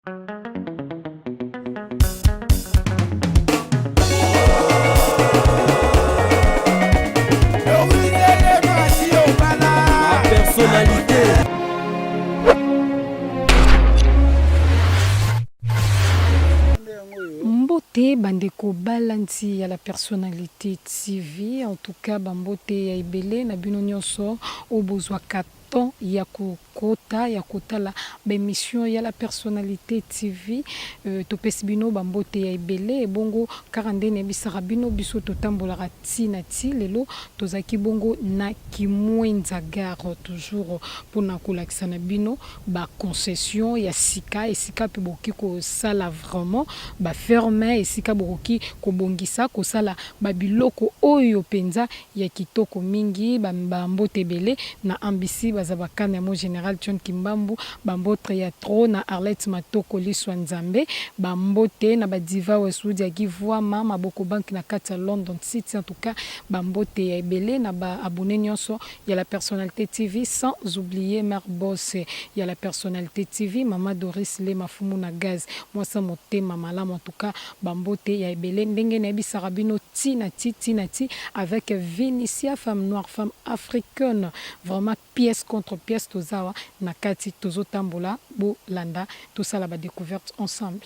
Personnalité. Mbote bandeko balanti ya la personnalité TV, en tout cas bambote ya ebele na bino nyonso obozwa katon ya kokota ya kotala bémission ya la personnalité TV, topesi bino bambote ya ebele bongo karande ne bisaka bino biso totambolaka tina ti lelo tozaki bongo na Kimwenza Gare toujours pona kolakisa na bino ba concession ya sika esika pe boki ko sala vraiment ba ferme esika boki ko bongisa ko sala ba biloko oyo penza ya kitoko mingi bambote ebele na ambisi bazabakana ya mo général John Kimbambu bambotre ya tro na Arlette Matoko liswa nzambe bambote na badiva wesudi ya givwa mama boko bank na kati ya London City en tout cas bambote ya ebele na ba abonné nyonso ya la personnalité TV sans oublier Mère Boss ya la personnalité TV Mama Doris le mafumu na gaz moi ça motema malamu en tout cas bambote ya ebele ndenge na bisaka bino tina ti avec Vinicia femme noire femme africaine vraiment pièce contre pièce tozawa na kati tozotambola bo landa tout ça la ba découverte ensemble.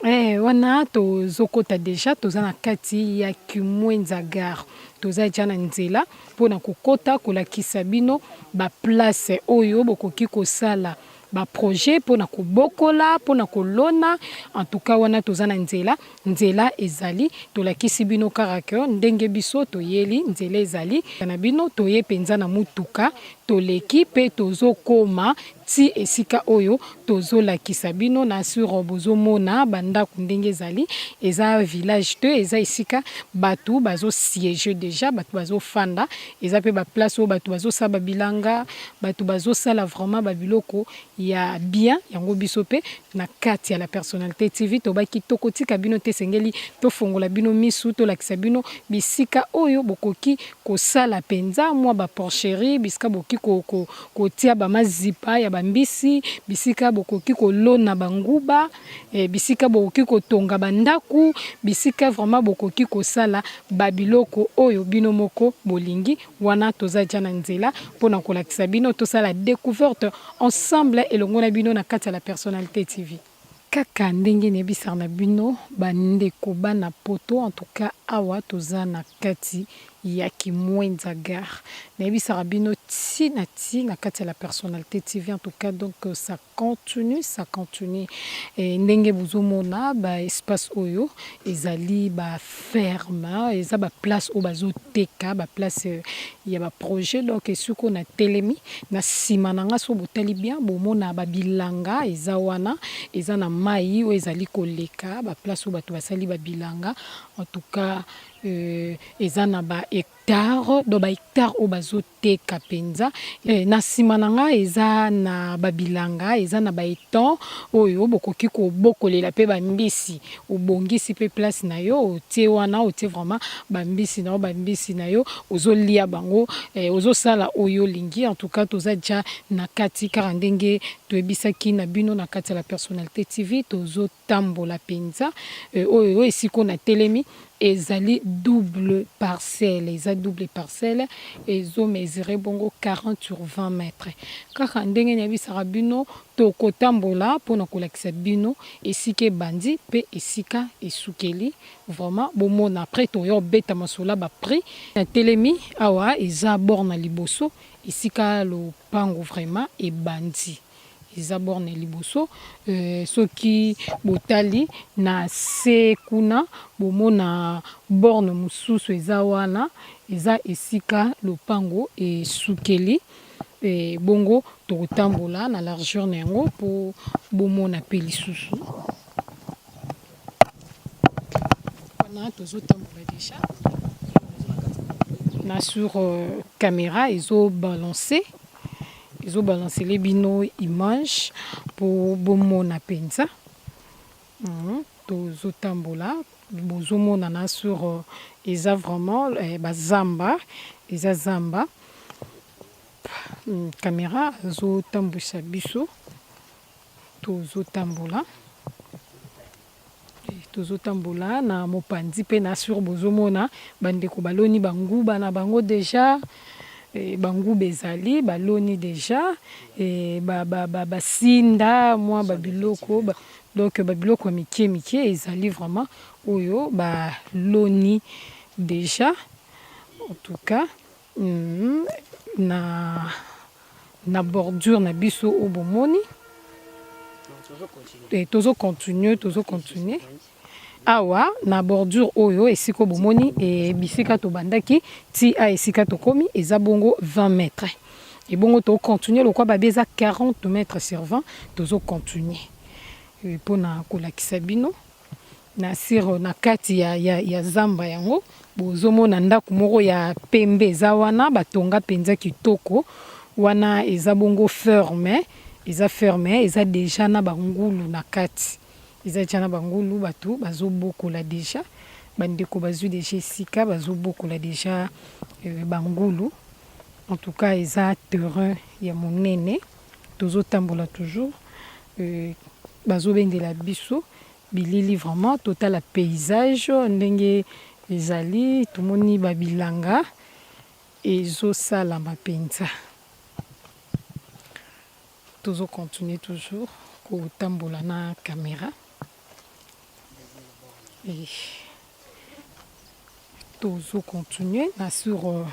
Wana tozokota déjà toza na kati ya Kimwenza Gare toza jana nzela pona kokota kolakisa bino ba place oyo bokoki kosala ba projet pona kobokola pona kolona en tout cas wana toza na nzela ezali tolakisi bino caractère ndenge biso toyeli nzela ezali na bino toye penza na mutuka toleki pe tozokoma ti esika oyo tozolakisa bino na sur bozomona bandako ndenge ezali eza village te eza esika batu bazo siéger déjà batu bazo fanda eza pe ba place o batu bazo saba bilanga batu bazo sala vraiment ba biloko ya bien yango biso pe na kati ya la personnalité TV to baki tokotika bino te sengeli to fongola bino misu to lakisa bino bisika oyo bokoki ko sala penza mwa ba porcherie bisika boki ko tia ba mazipa ya bambisi bisika bokoki ko lona banguba bisika bokoki ko tonga bandaku bisika vraiment bokoki ko sala ba biloko oyo bino moko bolingi wana toza jana nzela pona ko lakisa bino to sala découverte ensemble elongo na bino na kati ya la personnalité TV kaka ndenge ne bisar na bino bandeko bana poto en tout cas awa toza na kati ya Kimwenza Gare na bisar bino tina na kati ya la personnalité TV en tout cas donc ça continue ndenge bozomona ba espace oyo ezali ba ferme eza ba place o bazoteka ba place ya ba projet donc esuko na telemi na sima na ngaso botali bien bomona ba bilanga eza wana eza na mai o ezali koleka ba place o bato basali ba bilanga en tout cas eza na ba hectare do ba hectare o bazoteka penza na sima na nga eza na babilanga eza na ba eton oyo bokoki ko bokolela pe bambisi obongisi pe place na yo otie wana otie vraiment bambisi na yo ozolia bango ozosala oyo lingi en tout cas toza ja na kati kaka ndenge toyebisaki na bino na kati ya la personnalité TV tozotambola penza oyo esiko na telemi ezali double parcelle ezo mesurer bongo 40 sur 20 mètres kaka ndenge na bisaka bino tokotambola pona kolakisa bino esika bandi pe esika esukeli vraiment bomona après toyo beta masola ba prix na telemi awa eza borna liboso esika lopango vraiment e bandi eza borne liboso soki botali na se kuna bomona borne mususu eza wana eza esika lopango esukeli bongo tokotambola na largeur na yango po bomona pe lisusu wana tozotambola déjà na sur caméra ezobalancer les bino images pour bomona penza tozotambola bozomona na sur eza vraiment bazamba eza zamba caméra zotambwisa biso tozotambola tozotambola na mopanzi pe na sur bozomona bandeko baloni banguba na bango déjà banguba ezali baloni déjà basinda mwa babiloko donc babiloko ya mike ezali vraiment oyo baloni déjà en tout cas na bordure na biso o bomoni tozo continuer awa na bordure oyo esika bomoni bisika to bandaki ti a esika to komi eza bongo 20 mètres et bongo to continuer le quoi babeza 40 mètres sur 20 tozo continuer pona kolakisa bino na siro na kati ya zamba yango bozomona ndako moko ya pembe eza wana batonga penza kitoko wana eza bongo fermé eza déjà na bangulu na kati eza déjà na bangulu batu bazobokola déjà bandeko bazwi déjà esika bazobokola déjà bangulu en tout cas eza terrain ya monene tozotambola toujours bazobendela biso bilili vraiment total paysage ndenge ezali tomoni babilanga ezosala mapenza tozo continuer toujours kotambola na caméra et tozo continuer na sur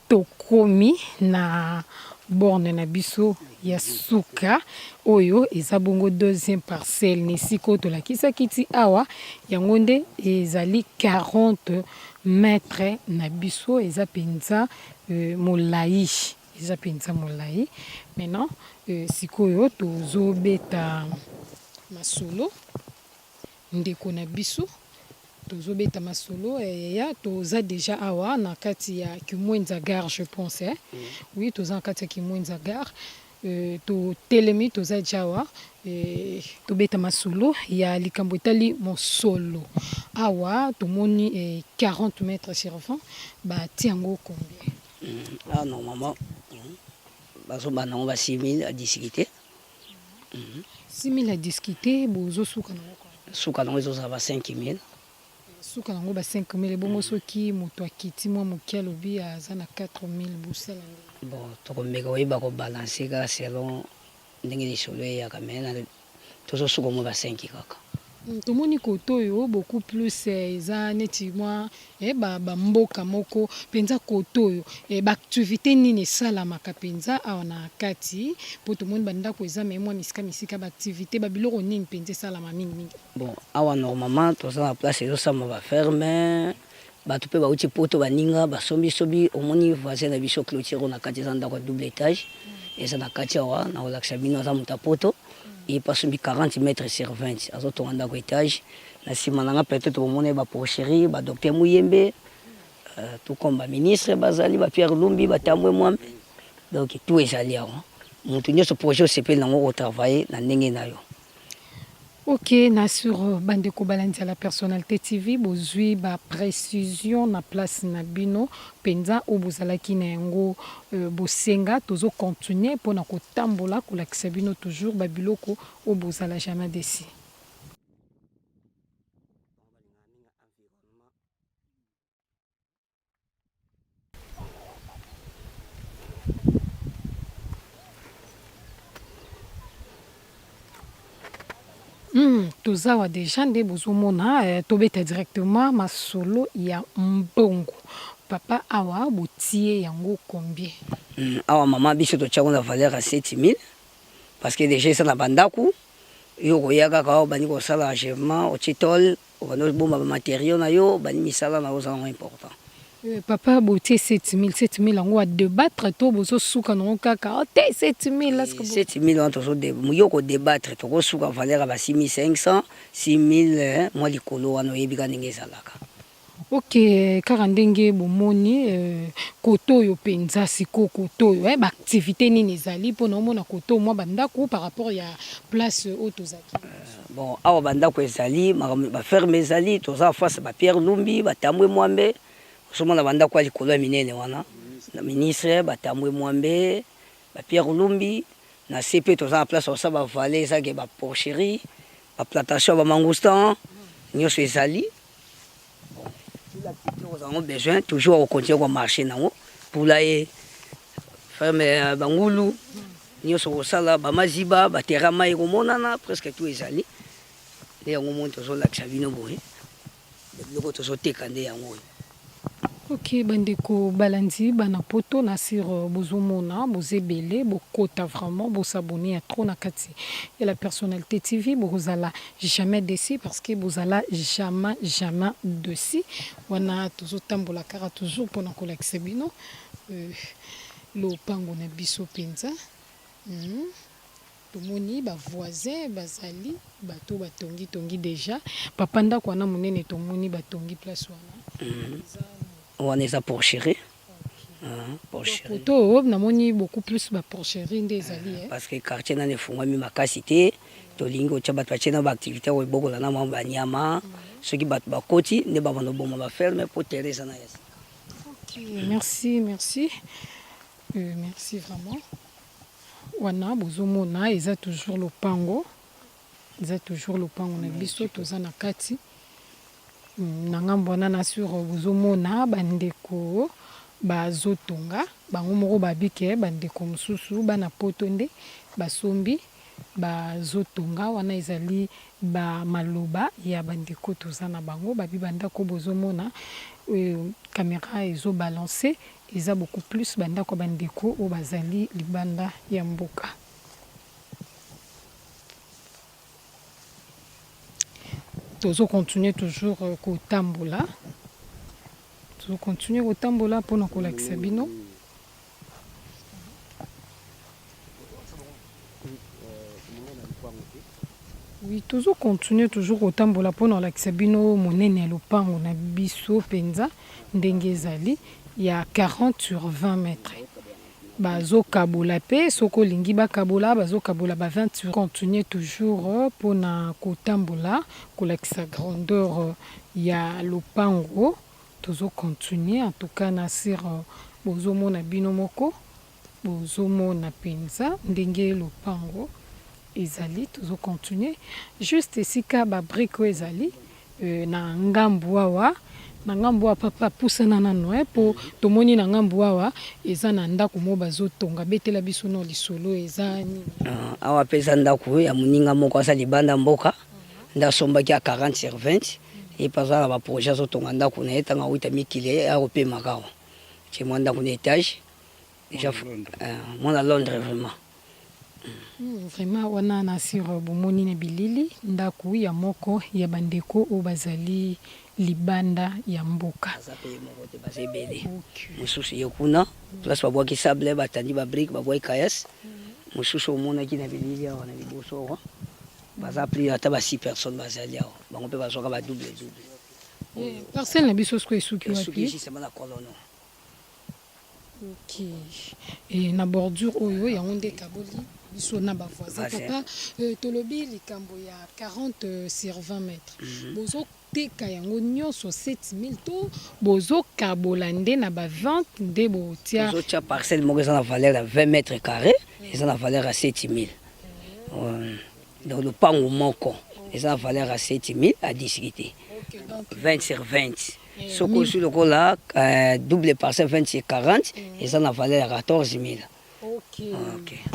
tokomi na borne na biso ya suka oyo eza bongo deuxième parcelle nesiko tolakisa kiti awa yango nde ezali 40 mètres na biso eza penza molai maintenant sikoyo tozobeta masolo ndeko na biso tozobeta masolo ya toza déjà awa na kati ya Kimwenza gare je pense oui toza na kati ya Kimwenza gare to telemi toza jawa tobeta masolo ya likambo etali mosolo awa tomoni 40 mètres sur 20 bati yango combien normalement bazobana ngo ba 6000 à discuter 6000 à discuter bozo suka nango ezoza ba 5000 suka nango ba 5000 bongo soki moto akiti mwa moki alobi aza na 4000 busala bon tokomeka oyeba kobalanse kaka selon ndenge lisolo eyaka me tozosuka mo ba 5 kaka tomoni koto oyo beaucoup plus eza neti mwa bamboka moko mpenza koto oyo baactivité nini esalamaka mpenza awa na kati mpo tomoni bandako eza me mwa misika baactivité babiloko nini mpenza esalama mingimingi bon awa normalement toza na place ezosama baferme bato mpe bauti poto baninga basombisobi omoni voisin na biso clôture na kati eza ndako ya double étage eza na kati awa na kolakisa bino aza moto ya poto epasombi 40 mètres sur 20 azotonga ndako étage na nsima nanga peut-être bomona baporcherie badocteur Muyembe tout comme baministre bazali bapierre Lumbi batambwe mwambe donc tout ezali awa moto nyonso projet osepeli nango kotravaille na ndenge na yo. Ok, na sur bandeko balandi la personnalité TV bozui ba précision na place na bino penza o bozalaki na yango bosenga tozo continuer pona kotambola kolakisa bino toujours babiloko o bozala jamais déci. Tozawa déjà nde bozomona tobeta directement masolo ya mbongo papa awa botie yango combien awa mama biso totiako na valeur à 7000 parce que déjà eza na bandako yo koya kaka awa bandi kosala achèvement otie tol obandi bomba bamatériau na yo bandi misala na ozango important. Papa botie 7000 yango a débattre to bozo suka nango kaka te 7000 là 7000 on tozo de muyoko débattre to ko suka valeur ba 6500 6000 moi likolo wana yebika ndenge ezalaka. Ok kaka ndenge bomoni koto yo penza siko koto yo ba activité nini ezali pona omona koto mwa bandako par rapport ya place otozaki bon awa bandako ezali ba ferme ezali toza face ba Pierre Lumbi batambwe mwambe somona bandako ya likolo ya minene wana na ministre batambwe mwambe ba Pierre Lumbi na CP toza na place osa ba valet ezaki ba porcherie ba plantation ba mangoustan nyonso ezali nous avons besoin toujours continuer à marcher pour la ferme bangulu nyonso kosala bamaziba batera mai komonana presque tout ezali nde yango moni tozolakisa bino boye biloko tozoteka nde yango oyo. Ok, bandeko balandi bana poto na sur bozomona bozebele bokota vraiment bosabonner à trop na kati et la personnalité TV bozala jamais déçu parce que bozala jamais déçu wana tozotambola kara toujours pona kolakisa bino lopango na biso penza tomoni bavoisin bazali bato batongi déjà papa ndako wana monene tomoni batongi place wana wana eza porcherie poto namoni beaucoup plus baporcherie nde ezali parce que quartier nani efungwami makasi te tolingi otya bato batie na baactivité oyo ebokola na mwa banyama soki bato bakoti nde babanda oboma baferme mpo tere eza na yasi. Merci vraiment wana bozomona eza toujours lopango na biso toza na kati na ngambo wana na sur bozomona bandeko bazotonga bango moko babike bandeko mosusu bana poto nde basombi bazotonga wana ezali bamaloba ya bandeko toza na bango babi bandako bozomona caméra ezobalance eza beaucoup plus bandako bandeko oyo bazali libanda ya mboka. Tozo continuer toujours kotambola mpona kolakisa bino oui tozo continuer toujours kotambola mpona kolakisa bino monene ya lopango na biso penza ndenge ezali ya 40 sur 20 mètres bazokabola pe soko lingi bakabola bazokabola ba 20 sur continuer toujours mpona kotambola kolakisa grandeur ya lopango tozo continuer en tout cas na sir bozomona bino moko bozomona penza ndenge lopango ezali tozo continuer juste esika babriko ezali na ngambu awa na ngambu wa papa pusana nano po tomoni na ngambu awa eza na ndako mo bazotonga betela biso no lisolo eza nini awa pesa ndako ya muninga moko asa libanda mboka ndasombaki ya 40 sur 20 et pasala ba projet azotonga ndako na etanga wita mikile ya ope makao chez moi ndako na étage déjà moi à Londres vraiment vraiment wana na sur bomoni na bilili ndako ya moko ya bandeko o bazali libanda ya mboka mosusu ye kuna place babwaki sable batandi babrike babwaki kayas mosusu omonaki na bilili awa na liboso awa baza pli ata ba 6 personnes bazali awa bango mpe bazwaka badouble parcelle na biso siko esuki wapi na kolono na bordure oyo yango nde kaboli biso na bavoisin papa tolobi likambo ya 40 sur 20 mètres bozo teka yango nyonso 7000 to bozo kabola nde na ba 20 nde botia bozo parcelle moko eza na valeur ya 20 mètres carrés eza na valeur ya 7000 donc le pango moko eza na valeur ya 7000 à discuter 20 sur 20 soko sur le là double parcelle 20 sur 40 eza na valeur ya 14000.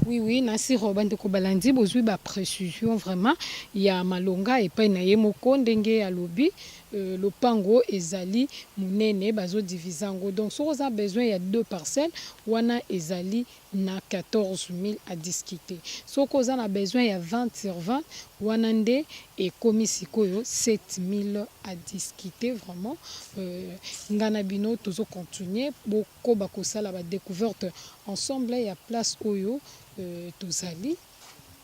Oui, nasi robande ko balandi bozwi ba précision vraiment ya malonga epai na ye moko ndenge ya lobi lopango ezali munene bazo divisango donc so oza besoin ya 2 parcelles wana ezali na 14000 à discuter so ko oza na besoin ya 20 sur 20 wana nde ekomi sikoyo 7000 à discuter vraiment ngana bino tozo continuer boko bakosala ba découverte ensemble ya place oyo tozali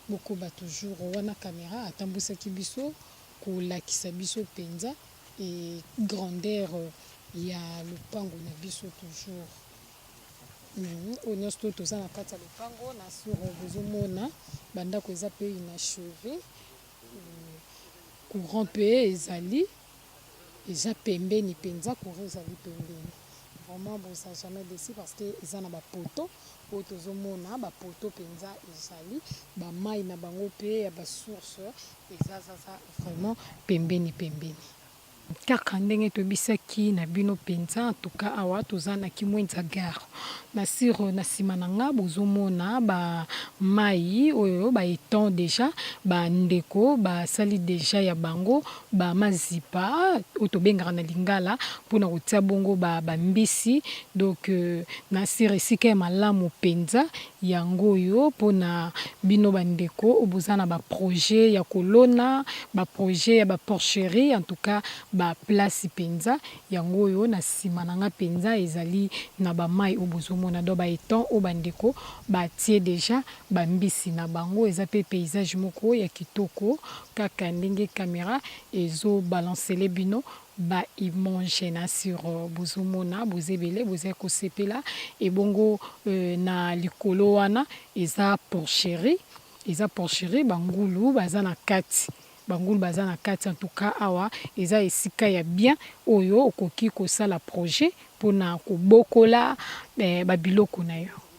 boko ba toujours wana caméra atambusaki biso kolakisa biso penza et grandeur ya lopango na biso toujours onosto toza na kati ya lopango na sur bozomona bandako eza pe inachevé courant pe ezali eza pembeni penza courant ezali pembeni vraiment boza jamais déçu parce que eza na bapoto oyo tozomona bapoto mpenza ezali bamai na bango mpe ya basource eza vraiment pembeni pembeni kaka ndenge tobisaki na bino mpenza en tout cas awa toza na kimwenza gare na siro na nsima na nga bozomona bamai oyo baetant déjà bandeko basali déjà ya bango bamazipa oyo tobengaka na lingala mpona kotia bongo bambisi donc na siro esika ya malamu mpenza yango oyo mpona bino bandeko oyo boza na baprojet ya kolona baprojet ya baporcherie en tout cas baplace mpenza yango oyo na nsima na nga mpenza ezali na bamai oyo bozomona do baetant oyo bandeko batie déjà bambisi na bango eza mpe paysage moko ya kitoko kaka ndenge kamera ezobalancele bino baimage na sur bozomona bozebele boza kosepela ebongo na likolo wana eza porcherie bangulu baza na kati bangulu baza na kati en tout cas awa eza esika ya bien oyo okoki kosala projet mpona kobokola babiloko na yo